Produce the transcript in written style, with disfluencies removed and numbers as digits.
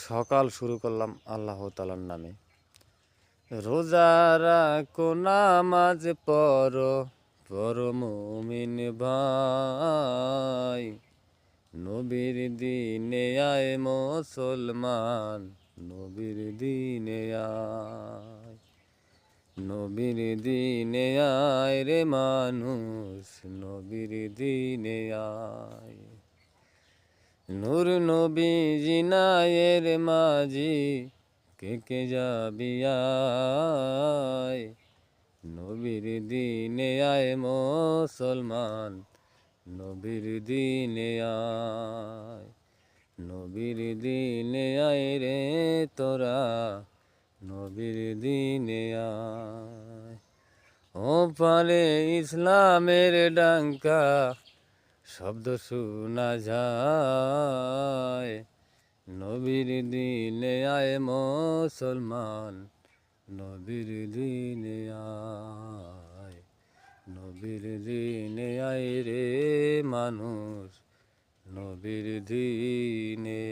সকাল শুরু করলাম আল্লাহ তাআলার নামে। রোজা রাখো নামাজ পড়ো, পড়ো মুমিন ভাই। নবীর দিনে আয় মুসলমান, নবীর দিনে আয়। নবীর দিনে আয় রে মানুষ, নবীর দিনে আয়। নূর নবীজি নায়ের মাঝি, কে কে যাবি আয়। নবীর দিনে আয় মুসলমান, নবীর দিনে আয়। নবীর দিনে আয় রে তোরা, নবীর দিনে আয়। ও পারে ইসলামের ডাঙ্কা শব্দ শোনা যায়। নবীর দিনে আয় মুসলমান, নবীর দিনে আয়। নবীর দিনে আয় রে মানুষ, নবীর দিনে